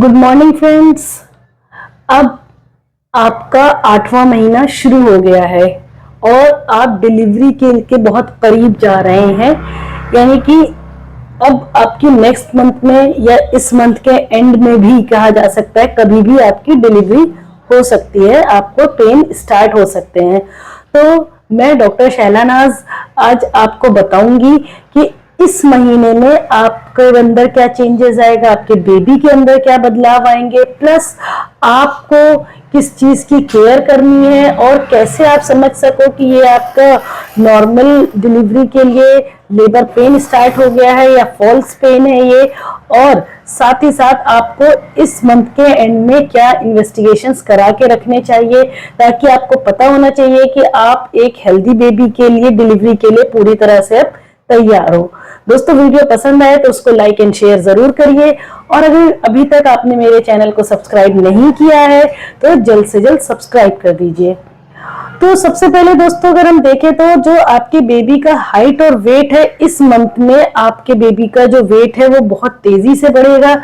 Good morning friends. अब आपका 8वां महीना शुरू हो गया है और आप डिलीवरी के बहुत करीब जा रहे हैं। यानी कि अब आपकी नेक्स्ट मंथ में या इस मंथ के एंड में भी कहा जा सकता है, कभी भी आपकी डिलीवरी हो सकती है, आपको पेन स्टार्ट हो सकते हैं। तो मैं डॉक्टर शैला नाज आज आपको बताऊंगी कि इस महीने में आपके अंदर क्या चेंजेस आएगा, आपके बेबी के अंदर क्या बदलाव आएंगे, प्लस आपको किस चीज की केयर करनी है और कैसे आप समझ सको कि ये आपका नॉर्मल डिलीवरी के लिए लेबर पेन स्टार्ट हो गया है या फॉल्स पेन है ये। और साथ ही साथ आपको इस मंथ के एंड में क्या इन्वेस्टिगेशंस करा के रखने चाहिए, ताकि आपको पता होना चाहिए कि आप एक हेल्दी बेबी के लिए डिलीवरी के लिए पूरी तरह से अब तैयार हो। दोस्तों, वीडियो पसंद आए तो उसको लाइक एंड शेयर जरूर करिए और अगर अभी तक आपने मेरे चैनल को सब्सक्राइब नहीं किया है तो जल्द से जल्द सब्सक्राइब कर दीजिए। तो सबसे पहले दोस्तों, अगर हम देखें तो जो आपके बेबी का हाइट और वेट है, इस मंथ में आपके बेबी का जो वेट है वो बहुत तेजी से बढ़ेगा।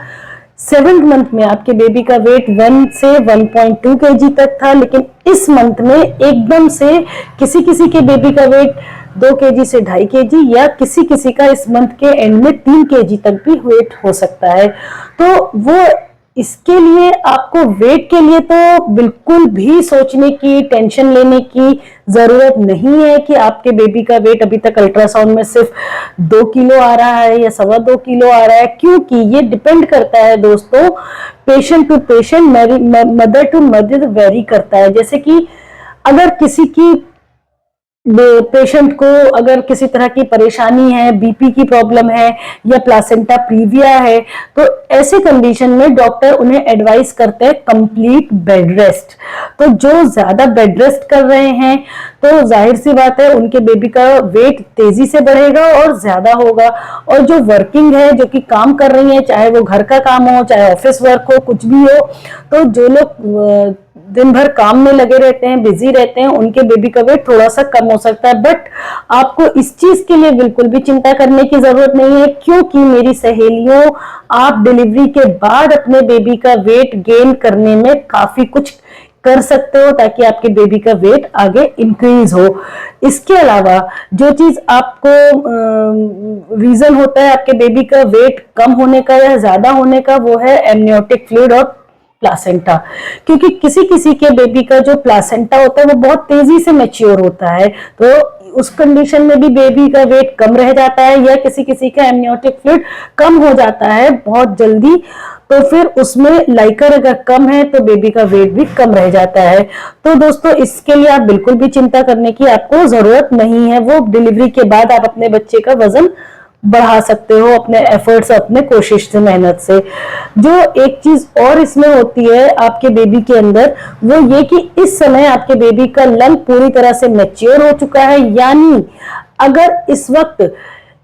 7th मंथ में आपके बेबी का वेट 1 से 1.2 kg तक था, लेकिन इस मंथ में एकदम से किसी किसी के बेबी का वेट 2 kg से 2.5 kg या किसी किसी का इस मंथ के एंड में 3 kg तक भी वेट हो सकता है। तो वो इसके लिए आपको वेट के लिए तो बिल्कुल भी सोचने की, टेंशन लेने की जरूरत नहीं है कि आपके बेबी का वेट अभी तक अल्ट्रासाउंड में सिर्फ 2 किलो आ रहा है या 2.25 किलो आ रहा है, क्योंकि ये डिपेंड करता है दोस्तों, patient to patient, mother to mother vary करता है। जैसे कि अगर किसी की पेशेंट को अगर किसी तरह की परेशानी है, बीपी की प्रॉब्लम है या प्लासेंटा प्रीविया है, तो ऐसे कंडीशन में डॉक्टर उन्हें एडवाइस करते हैं कंप्लीट बेड रेस्ट। तो जो ज्यादा बेड रेस्ट कर रहे हैं तो जाहिर सी बात है उनके बेबी का वेट तेजी से बढ़ेगा और ज्यादा होगा। और जो वर्किंग है, जो कि काम कर रही है, चाहे वो घर का काम हो, चाहे ऑफिस वर्क हो, कुछ भी हो, तो जो लोग दिन भर काम में लगे रहते हैं, बिजी रहते हैं, उनके बेबी का वेट थोड़ा सा कम हो सकता है। बट आपको इस चीज के लिए बिल्कुल भी चिंता करने की जरूरत नहीं है, क्योंकि मेरी सहेलियों, आप डिलीवरी के बाद अपने बेबी का वेट गेन करने में काफी कुछ कर सकते हो ताकि आपके बेबी का वेट आगे इंक्रीज हो। इसके अलावा जो चीज आपको रीजन होता है आपके बेबी का वेट कम होने का या ज्यादा होने का, वो है एमनियोटिक फ्लूइड और प्लासेंटा। क्योंकि किसी किसी के बेबी का जो प्लासेंटा होता है वो बहुत तेजी से मैच्योर होता है, तो उस कंडीशन में भी बेबी का वेट कम रह जाता है, या किसी किसी का एमनियोटिक फ्लूइड कम हो जाता है बहुत जल्दी, तो फिर उसमें लाइकर अगर कम है तो बेबी का वेट भी कम रह जाता है। तो दोस्तों, इसके लिए आप बिल्कुल भी चिंता करने की आपको जरूरत नहीं है। वो डिलीवरी के बाद आप अपने बच्चे का वजन बढ़ा सकते हो अपने एफर्ट्स, अपने कोशिश से, मेहनत से। जो एक चीज और इसमें होती है आपके बेबी के अंदर, वो ये कि इस समय आपके बेबी का लंग पूरी तरह से मैच्योर हो चुका है। यानी अगर इस वक्त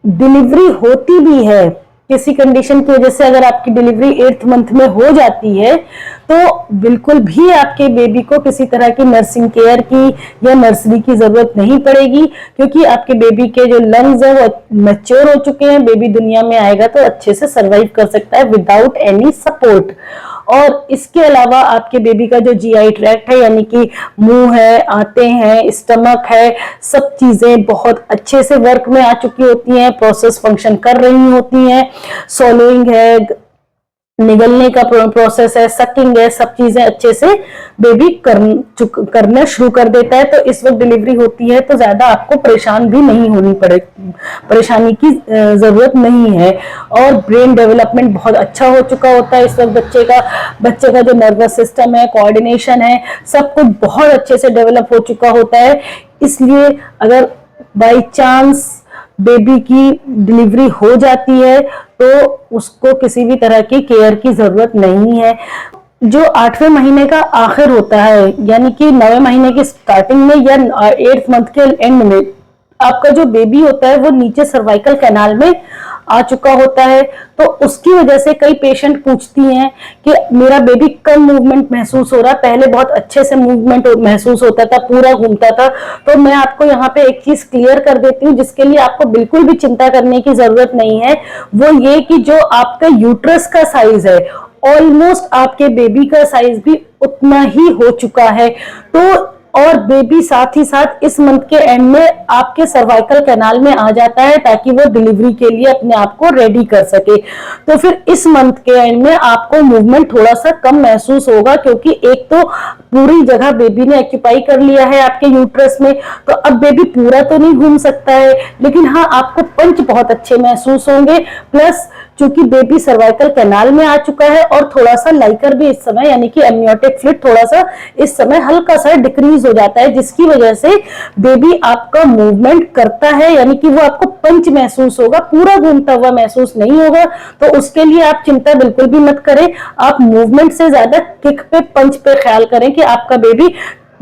डिलीवरी होती भी है, किसी कंडीशन की वजह से अगर आपकी डिलीवरी 8th मंथ में हो जाती है, तो बिल्कुल भी आपके बेबी को किसी तरह की नर्सिंग केयर की या नर्सरी की जरूरत नहीं पड़ेगी, क्योंकि आपके बेबी के जो लंग्स है वो मैच्योर हो चुके हैं। बेबी दुनिया में आएगा तो अच्छे से सरवाइव कर सकता है विदाउट एनी सपोर्ट। और इसके अलावा आपके बेबी का जो जीआई ट्रैक्ट है, यानी कि मुंह है, आंतें हैं, स्टमक है, सब चीजें बहुत अच्छे से वर्क में आ चुकी होती हैं, प्रोसेस फंक्शन कर रही होती हैं। सॉलोइंग है, निगलने का प्रोसेस है, सकिंग है, सब चीजें अच्छे से बेबी करना शुरू कर देता है। तो इस वक्त डिलीवरी होती है तो ज्यादा आपको परेशान भी नहीं होनी पड़े, परेशानी की जरूरत नहीं है। और ब्रेन डेवलपमेंट बहुत अच्छा हो चुका होता है इस वक्त बच्चे का जो नर्वस सिस्टम है, कोऑर्डिनेशन है, सब कुछ बहुत अच्छे से डेवलप हो चुका होता है। इसलिए अगर बाई चांस बेबी की डिलीवरी हो जाती है तो उसको किसी भी तरह की केयर की जरूरत नहीं है। जो 8वें महीने का आखिर होता है, यानी कि 9वें महीने की स्टार्टिंग में या 8th मंथ के एंड में, आपका जो बेबी होता है वो नीचे सर्वाइकल कैनाल में आ चुका होता है। तो उसकी वजह से कई पेशेंट पूछती हैं कि मेरा बेबी कम मूवमेंट महसूस हो रहा है, पहले बहुत अच्छे से मूवमेंट महसूस होता था, पूरा घूमता था। तो मैं आपको यहाँ पे एक चीज क्लियर कर देती हूँ जिसके लिए आपको बिल्कुल भी चिंता करने की जरूरत नहीं है। वो ये कि जो आपका यूट्रस का साइज है ऑलमोस्ट आपके बेबी का साइज भी उतना ही हो चुका है। तो और बेबी साथ ही साथ इस मंथ के एंड में आपके सर्वाइकल कैनाल में आ जाता है ताकि वो डिलीवरी के लिए अपने आप को रेडी कर सके। तो फिर इस मंथ के एंड में आपको मूवमेंट थोड़ा सा कम महसूस होगा, क्योंकि एक तो पूरी जगह बेबी ने ऑक्यूपाई कर लिया है आपके यूट्रस में, तो अब बेबी पूरा तो नहीं घूम सकता है, लेकिन हाँ आपको पंच बहुत अच्छे महसूस होंगे। प्लस चूंकि बेबी सर्वाइकल कैनाल में आ चुका है और थोड़ा सा लाइकर भी इस समय यानी कि एमनियोटिक फ्लूइड थोड़ा सा इस समय हल्का सा डिक्रीज हो जाता है, जिसकी वजह से बेबी आपका मूवमेंट करता है, यानी कि वो आपको पंच महसूस होगा, पूरा घूमता हुआ महसूस नहीं होगा। तो उसके लिए आप चिंता बिल्कुल भी मत करें, आप मूवमेंट से ज्यादा किक पे पंच पे ख्याल करें कि आपका बेबी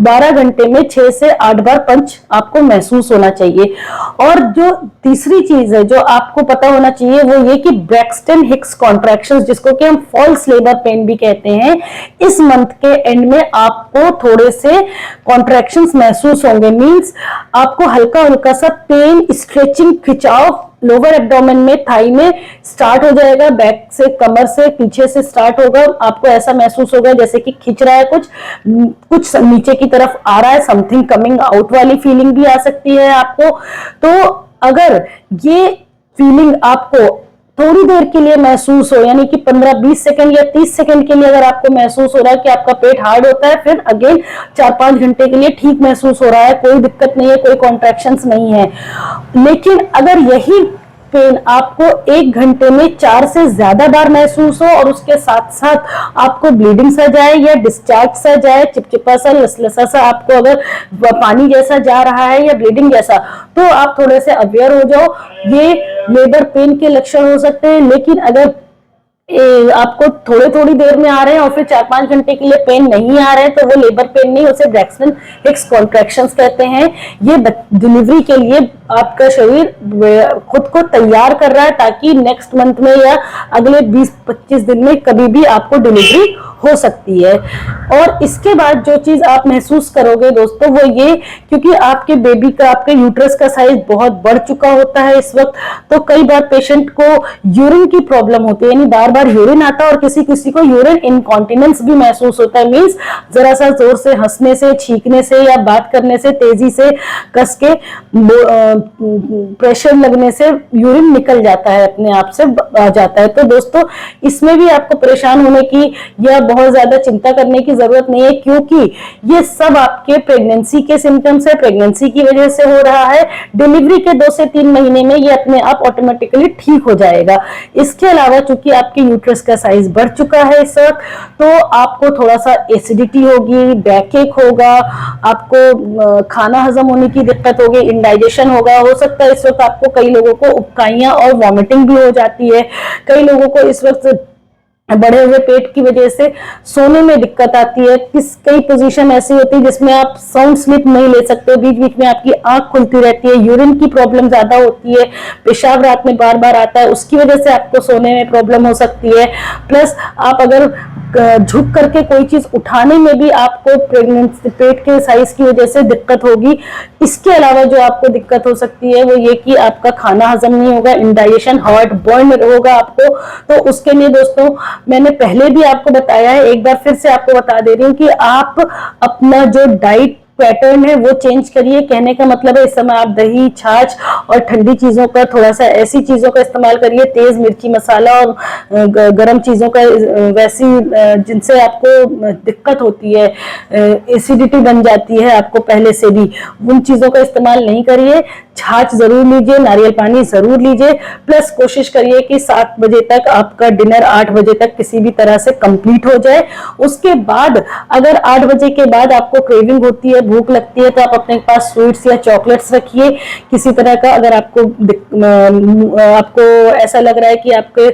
12 घंटे में 6 से 8 बार पंच आपको महसूस होना चाहिए। और जो तीसरी चीज है जो आपको पता होना चाहिए वो ये कि ब्रैक्सटन हिक्स कॉन्ट्रैक्शंस, जिसको कि हम फॉल्स लेबर पेन भी कहते हैं, इस मंथ के एंड में आपको थोड़े से कॉन्ट्रैक्शंस महसूस होंगे। मींस आपको हल्का हल्का सा पेन, स्ट्रेचिंग, खिंचाव लोअर एब्डोमेन में, थाई में स्टार्ट हो जाएगा, बैक से, कमर से, पीछे से स्टार्ट होगा। आपको ऐसा महसूस होगा जैसे कि खिंच रहा है, कुछ नीचे की तरफ आ रहा है, समथिंग कमिंग आउट वाली फीलिंग भी आ सकती है आपको। तो अगर ये फीलिंग आपको थोड़ी देर के लिए महसूस हो, यानी कि 15-20 सेकंड या 30 सेकंड के लिए अगर आपको महसूस हो रहा है कि आपका पेट हार्ड होता है, फिर अगेन 4-5 घंटे के लिए ठीक महसूस हो रहा है, कोई दिक्कत नहीं है, कोई कॉन्ट्रैक्शंस नहीं है। लेकिन अगर यही पेन आपको 1 घंटे में 4 से ज्यादा बार महसूस हो और उसके साथ साथ आपको ब्लीडिंग सा जाए या डिस्चार्ज सा जाए, चिपचिपा सा, लसलसा सा, आपको अगर पानी जैसा जा रहा है या ब्लीडिंग जैसा, तो आप थोड़े से अवेयर हो जाओ, ये लेबर पेन के लक्षण हो सकते हैं। लेकिन अगर आपको थोड़ी थोड़ी देर में आ रहे हैं और फिर 4-5 घंटे के लिए पेन नहीं आ रहे हैं, तो वो लेबर पेन नहीं, उसे ब्रैक्सटन हिक्स कॉन्ट्रैक्शंस कहते हैं। ये डिलीवरी के लिए आपका शरीर खुद को तैयार कर रहा है ताकि नेक्स्ट मंथ में या अगले 20-25 दिन में कभी भी आपको डिलीवरी हो सकती है। और इसके बाद जो चीज आप महसूस करोगे दोस्तों वो ये, क्योंकि आपके बेबी का, आपके यूट्रस का साइज बहुत बढ़ चुका होता है इस वक्त, तो कई बार पेशेंट को यूरिन की प्रॉब्लम होती है, यानी बार बार यूरिन आता है और किसी किसी को यूरिन इनकॉन्टिनेंस भी महसूस होता है। मींस जरा सा जोर से हंसने से, छींकने से या बात करने से, तेजी से कस के प्रेशर लगने से यूरिन निकल जाता है, अपने आप से आ जाता है। तो दोस्तों इसमें भी आपको परेशान होने की या बहुत ज्यादा चिंता करने की जरूरत नहीं है, क्योंकि ये सब आपके प्रेगनेंसी के सिम्टम्स है, प्रेगनेंसी की वजह से हो रहा है। डिलीवरी के 2 से 3 महीने में ये अपने आप ऑटोमेटिकली ठीक हो जाएगा। इसके अलावा चूंकि आपके यूट्रस का साइज बढ़ चुका है इस वक्त, तो आपको थोड़ा सा एसिडिटी होगी, बैकएक होगा, आपको खाना हजम होने की दिक्कत होगी, इंडाइजेशन होगा, हो सकता है इस वक्त आपको, कई लोगों को उबकाइयां और वॉमिटिंग भी हो जाती है, कई लोगों को इस वक्त बढ़े हुए पेट की वजह से सोने में दिक्कत आती है। कई पोजीशन ऐसी होती है जिसमें आप साउंड स्लीप नहीं ले सकते, बीच बीच में आपकी आंख खुलती रहती है, यूरिन की प्रॉब्लम ज्यादा होती है, पेशाब रात में बार बार आता है, उसकी वजह से आपको सोने में प्रॉब्लम हो सकती है। प्लस आप अगर झुक करके कोई चीज उठाने में भी आपको प्रेगनेंसी, पेट के साइज की वजह से दिक्कत होगी। इसके अलावा जो आपको दिक्कत हो सकती है वो ये कि आपका खाना हजम नहीं होगा, इंडाइजेशन, हार्ट बर्न होगा आपको। तो उसके लिए दोस्तों मैंने पहले भी आपको बताया है, एक बार फिर से आपको बता दे रही हूँ कि आप अपना जो डाइट पैटर्न है वो चेंज करिए। कहने का मतलब है इस समय आप दही, छाछ और ठंडी चीजों का, थोड़ा सा ऐसी चीजों का इस्तेमाल करिए, तेज मिर्ची मसाला और गरम चीजों का, वैसी जिनसे आपको दिक्कत होती है, एसिडिटी बन जाती है आपको पहले से भी, उन चीजों का इस्तेमाल नहीं करिए। छाछ जरूर लीजिए, नारियल पानी जरूर लीजिए। प्लस कोशिश करिए कि 7 बजे तक आपका डिनर 8 बजे तक किसी भी तरह से कंप्लीट हो जाए। उसके बाद अगर 8 बजे के बाद आपको क्रेविंग होती है, भूख लगती है, तो आप अपने पास स्वीट्स या चॉकलेट्स रखिए किसी तरह का। अगर आपको ऐसा लग रहा है कि आपके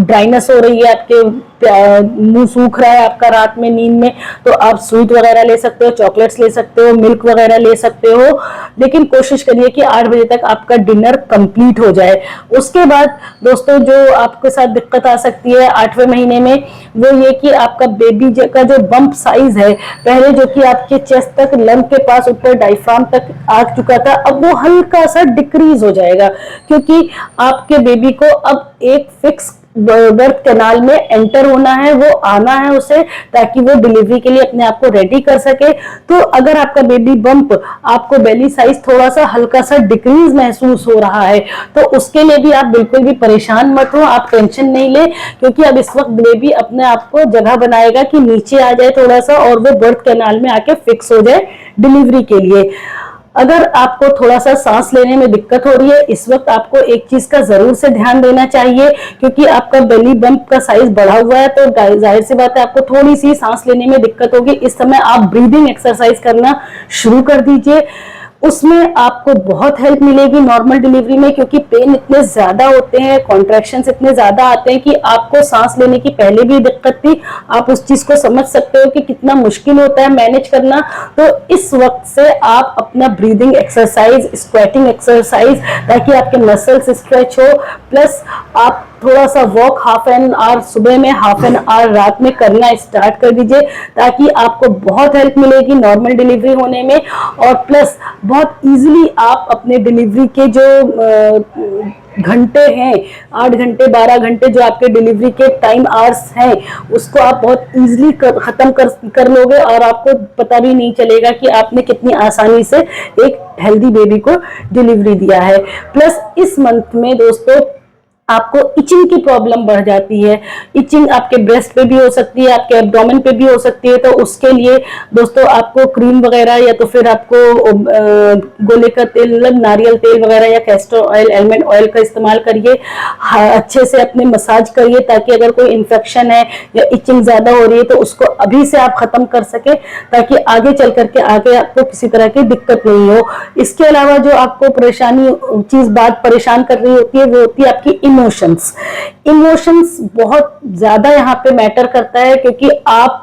ड्राइनेस हो रही है, आपके मुंह सूख रहा है आपका रात में नींद में, तो आप स्वीट वगैरह ले सकते हो, चॉकलेट्स ले सकते हो, मिल्क वगैरह ले सकते हो। लेकिन कोशिश करिए कि 8 बजे तक आपका डिनर कंप्लीट हो जाए। उसके बाद दोस्तों जो आपके साथ दिक्कत आ सकती है 8वें महीने में, वो ये कि आपका बेबी का जो बम्प साइज है, पहले जो कि आपके चेस्ट तक, लंग के पास ऊपर डायफ्राम तक आ चुका था, अब वो हल्का सा डिक्रीज हो जाएगा, क्योंकि आपके बेबी को अब एक फिक्स बर्थ कैनाल में एंटर होना है, वो आना है उसे, ताकि वो डिलीवरी के लिए अपने आप को रेडी कर सके। तो अगर आपका बेबी बम्प, आपको बेली साइज थोड़ा सा हल्का सा डिक्रीज महसूस हो रहा है, तो उसके लिए भी आप बिल्कुल भी परेशान मत हो, आप टेंशन नहीं ले, क्योंकि अब इस वक्त बेबी अपने आप को जगह बनाएगा कि नीचे आ जाए थोड़ा सा और वो बर्थ कैनाल में आके फिक्स हो जाए डिलीवरी के लिए। अगर आपको थोड़ा सा सांस लेने में दिक्कत हो रही है इस वक्त, आपको एक चीज का जरूर से ध्यान देना चाहिए, क्योंकि आपका बेली बम्प का साइज बढ़ा हुआ है, तो जाहिर सी बात है आपको थोड़ी सी सांस लेने में दिक्कत होगी। इस समय आप ब्रीदिंग एक्सरसाइज करना शुरू कर दीजिए, उसमें आपको बहुत हेल्प मिलेगी नॉर्मल डिलीवरी में, क्योंकि पेन इतने ज्यादा होते हैं, कॉन्ट्रैक्शंस इतने ज्यादा आते हैं कि आपको सांस लेने की पहले भी दिक्कत थी। आप उस चीज को समझ सकते हो कि कितना मुश्किल होता है मैनेज करना। तो इस वक्त से आप अपना ब्रीदिंग एक्सरसाइज, स्क्वेटिंग एक्सरसाइज, ताकि आपके मसल्स स्ट्रेच हो, प्लस आप थोड़ा सा वॉक हाफ एन आवर सुबह में, हाफ एन आवर रात में करना स्टार्ट कर दीजिए, ताकि आपको बहुत हेल्प मिलेगी नॉर्मल डिलीवरी होने में। और प्लस बहुत इजीली आप अपने डिलीवरी के जो घंटे हैं, 8 घंटे 12 घंटे जो आपके डिलीवरी के टाइम आवर्स हैं, उसको आप बहुत इजीली खत्म कर लोगे, और आपको पता भी नहीं चलेगा कि आपने कितनी आसानी से एक हेल्दी बेबी को डिलीवरी दिया है। प्लस इस मंथ में दोस्तों आपको इचिंग की प्रॉब्लम बढ़ जाती है। इचिंग आपके ब्रेस्ट पे भी हो सकती है, आपके एब्डोमेन पे भी हो सकती है। तो उसके लिए दोस्तों आपको क्रीम वगैरह, या तो फिर आपको गोले का तेल, मतलब नारियल तेल वगैरह, या कैस्टर ऑयल, एलमंड ऑयल का इस्तेमाल करिए। अच्छे से अपने मसाज करिए, ताकि अगर कोई इन्फेक्शन है या इचिंग ज्यादा हो रही है तो उसको अभी से आप खत्म कर सके, ताकि आगे चल करके आगे आपको किसी तरह की दिक्कत नहीं हो। इसके अलावा जो आपको बात परेशान कर रही होती है, वो होती है आपकी इमोशंस बहुत ज्यादा यहाँ पे मैटर करता है, क्योंकि आप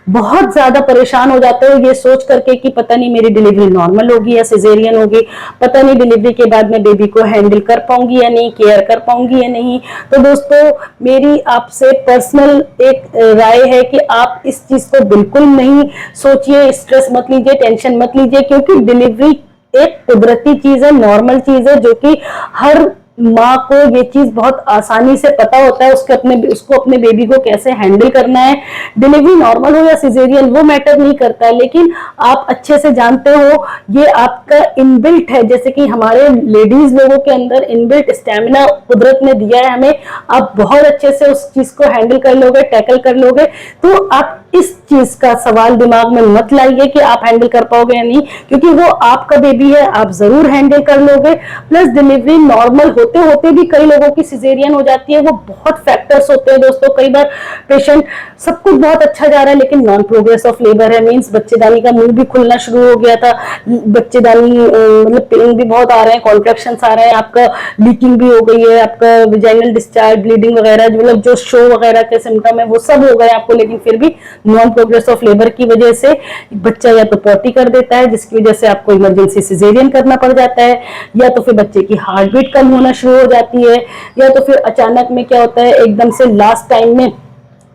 बहुत ज्यादा परेशान हो जाते हो ये सोच करके कि पता नहीं मेरी डिलीवरी नॉर्मल होगी या सिजेरियन होगी, पता नहीं डिलीवरी के बाद मैं बेबी को हैंडल कर पाऊंगी या नहीं, केयर कर पाऊंगी या नहीं। तो दोस्तों मेरी आपसे पर्सनल एक राय है कि आप इस चीज को बिल्कुल नहीं सोचिए, स्ट्रेस मत लीजिए, टेंशन मत लीजिए, क्योंकि डिलीवरी एक कुदरती चीज है, नॉर्मल चीज है, जो कि हर माँ को ये चीज बहुत आसानी से पता होता है उसको अपने बेबी को कैसे हैंडल करना है। डिलीवरी नॉर्मल हो या सिजेरियन वो मैटर नहीं करता है, लेकिन आप अच्छे से जानते हो ये आपका इनबिल्ट है, जैसे कि हमारे लेडीज लोगों के अंदर इनबिल्ट स्टेमिना कुदरत ने दिया है हमें। आप बहुत अच्छे से उस चीज को हैंडल कर लोगे, टैकल कर लोगे। तो आप इस चीज का सवाल दिमाग में मत लाइए कि आप हैंडल कर पाओगे या नहीं, क्योंकि वो आपका बेबी है, आप जरूर हैंडल कर लोगे। प्लस डिलीवरी नॉर्मल होते होते भी कई लोगों की सिजेरियन हो जाती है, वो बहुत फैक्टर्स होते हैं दोस्तों। कई बार पेशेंट सब कुछ बहुत अच्छा जा रहा है, लेकिन नॉन प्रोग्रेस ऑफ लेबर है, मींस बच्चेदानी का मुंह भी खुलना शुरू हो गया था, बच्चेदानी मतलब पेन भी बहुत आ रहे हैं, कॉन्ट्रैक्शंस आ रहे हैं, आपका लीकिंग भी हो गई है, आपका विजाइनल डिस्चार्ज, ब्लीडिंग वगैरह, मतलब जो शो वगैरह के सिम्टम है वो सब हो गए आपको, लेकिन फिर भी नॉन प्रोग्रेस ऑफ लेबर की वजह से बच्चा या तो पॉटी कर देता है, जिसकी वजह से आपको इमरजेंसी सिजेरियन करना पड़ जाता है, या तो फिर बच्चे की हार्ट बीट कम होना शुरू हो जाती है, या तो फिर अचानक में क्या होता है एकदम से लास्ट टाइम में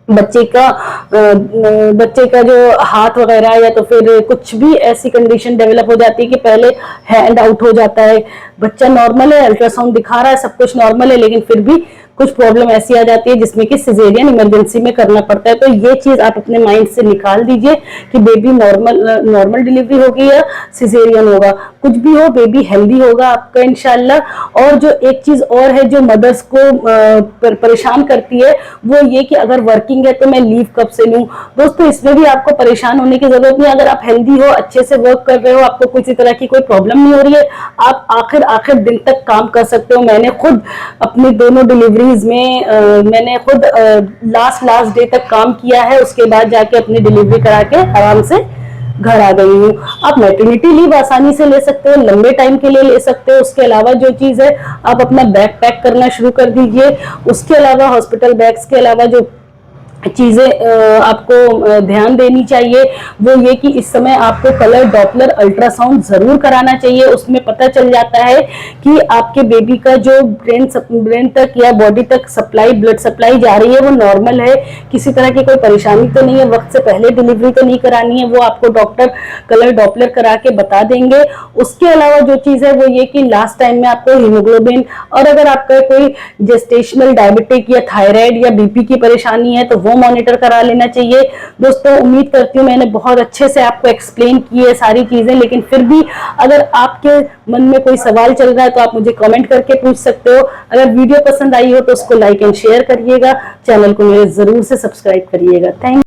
बच्चे का जो हाथ वगैरह, या तो फिर कुछ भी ऐसी कंडीशन डेवलप हो जाती है कि पहले हैंड आउट हो जाता है। बच्चा नॉर्मल है, अल्ट्रासाउंड दिखा रहा है, सब कुछ नॉर्मल है, लेकिन फिर भी कुछ प्रॉब्लम ऐसी आ जाती है जिसमें कि सिजेरियन इमरजेंसी में करना पड़ता है। तो ये चीज आप अपने माइंड से निकाल दीजिए कि बेबी नॉर्मल डिलीवरी होगी या सिजेरियन होगा, कुछ भी हो बेबी हेल्दी होगा आपका इंशाल्लाह। और जो एक चीज और है जो मदर्स को परेशान करती है, वो ये कि अगर वर्किंग है तो मैं लीव कब से लूं। दोस्तों इसमें भी आपको परेशान होने की जरूरत नहीं। अगर आप हेल्दी हो, अच्छे से वर्क कर रहे हो, आपको किसी तरह की कोई प्रॉब्लम नहीं हो रही है, आप आखिर दिन तक काम कर सकते हो। मैंने खुद अपनी दोनों डिलीवरीज में मैंने खुद लास्ट डे तक काम किया है, उसके बाद जाके अपनी डिलीवरी करा के आराम से घर आ गई हूँ। आप मैटरनिटी लीव आसानी से ले सकते हो, लंबे टाइम के लिए ले सकते हो। उसके अलावा जो चीज है, आप अपना बैग पैक करना शुरू कर दीजिए। उसके अलावा हॉस्पिटल बैग्स के अलावा जो चीजें आपको ध्यान देनी चाहिए वो ये कि इस समय आपको कलर डॉपलर अल्ट्रासाउंड जरूर कराना चाहिए। उसमें पता चल जाता है कि आपके बेबी का जो ब्रेन तक या बॉडी तक सप्लाई, ब्लड सप्लाई जा रही है वो नॉर्मल है, किसी तरह की कोई परेशानी तो नहीं है, वक्त से पहले डिलीवरी तो नहीं करानी है, वो आपको डॉक्टर कलर डॉपलर करा के बता देंगे। उसके अलावा जो चीज है वो ये कि लास्ट टाइम में आपको हीमोग्लोबिन, और अगर आपका कोई जेस्टेशनल डायबिटिक या थायराइड या बीपी की परेशानी है तो वो मॉनिटर करा लेना चाहिए। दोस्तों उम्मीद करती हूँ मैंने बहुत अच्छे से आपको एक्सप्लेन की है सारी चीजें, लेकिन फिर भी अगर आपके मन में कोई सवाल चल रहा है तो आप मुझे कमेंट करके पूछ सकते हो। अगर वीडियो पसंद आई हो तो उसको लाइक एंड शेयर करिएगा, चैनल को मेरे जरूर से सब्सक्राइब करिएगा। थैंक